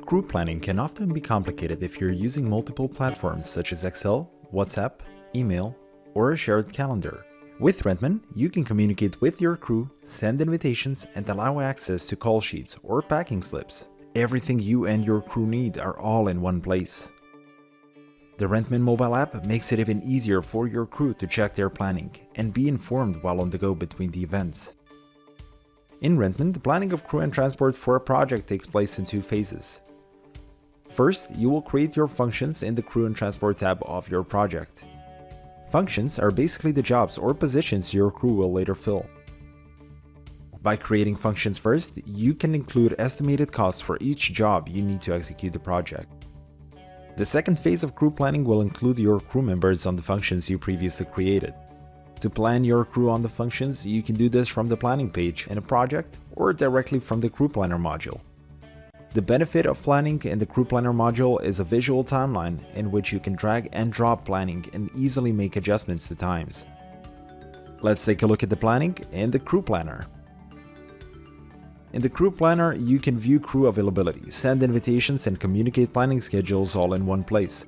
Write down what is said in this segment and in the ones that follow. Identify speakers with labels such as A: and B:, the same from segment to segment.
A: crew planning can often be complicated if you're using multiple platforms such as Excel, WhatsApp, email, or a shared calendar. With Rentman, you can communicate with your crew, send invitations, and allow access to call sheets or packing slips. Everything you and your crew need are all in one place. The Rentman mobile app makes it even easier for your crew to check their planning and be informed while on the go between the events. In Rentman, the planning of crew and transport for a project takes place in two phases. First, you will create your functions in the crew and transport tab of your project. Functions are basically the jobs or positions your crew will later fill. By creating functions first, you can include estimated costs for each job you need to execute the project. The second phase of crew planning will include your crew members on the functions you previously created. To plan your crew on the functions, you can do this from the planning page in a project or directly from the Crew Planner module. The benefit of planning in the Crew Planner module is a visual timeline in which you can drag and drop planning and easily make adjustments to times. Let's take a look at the planning in the Crew Planner. In the Crew Planner, you can view crew availability, send invitations, and communicate planning schedules all in one place.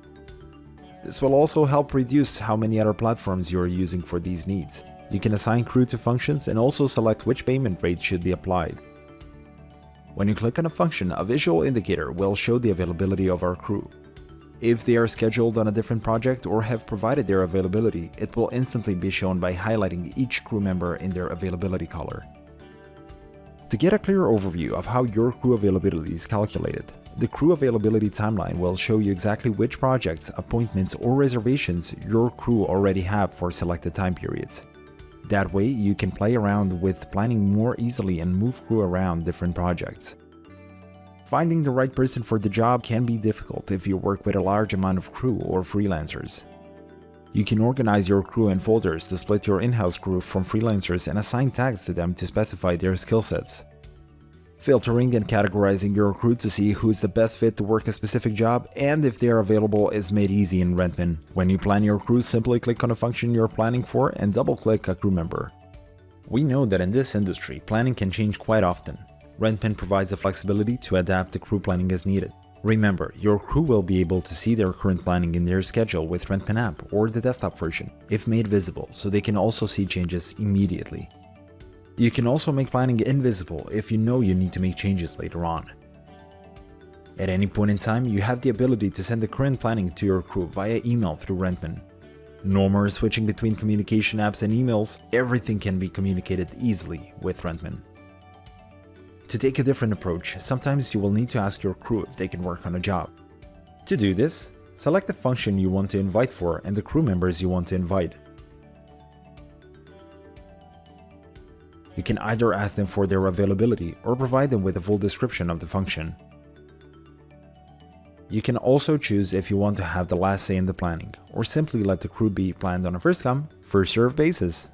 A: This will also help reduce how many other platforms you are using for these needs. You can assign crew to functions and also select which payment rate should be applied. When you click on a function, a visual indicator will show the availability of our crew. If they are scheduled on a different project or have provided their availability, it will instantly be shown by highlighting each crew member in their availability color. To get a clear overview of how your crew availability is calculated, the crew availability timeline will show you exactly which projects, appointments, or reservations your crew already have for selected time periods. That way, you can play around with planning more easily and move crew around different projects. Finding the right person for the job can be difficult if you work with a large amount of crew or freelancers. You can organize your crew in folders to split your in-house crew from freelancers and assign tags to them to specify their skill sets. Filtering and categorizing your crew to see who is the best fit to work a specific job and if they are available is made easy in Rentman. When you plan your crew, simply click on a function you're planning for and double-click a crew member. We know that in this industry, planning can change quite often. Rentman provides the flexibility to adapt the crew planning as needed. Remember, your crew will be able to see their current planning in their schedule with Rentman app or the desktop version, if made visible, so they can also see changes immediately. You can also make planning invisible if you know you need to make changes later on. At any point in time, you have the ability to send the current planning to your crew via email through Rentman. No more switching between communication apps and emails, everything can be communicated easily with Rentman. To take a different approach, sometimes you will need to ask your crew if they can work on a job. To do this, select the function you want to invite for and the crew members you want to invite. You can either ask them for their availability or provide them with a full description of the function. You can also choose if you want to have the last say in the planning, or simply let the crew be planned on a first come, first served basis.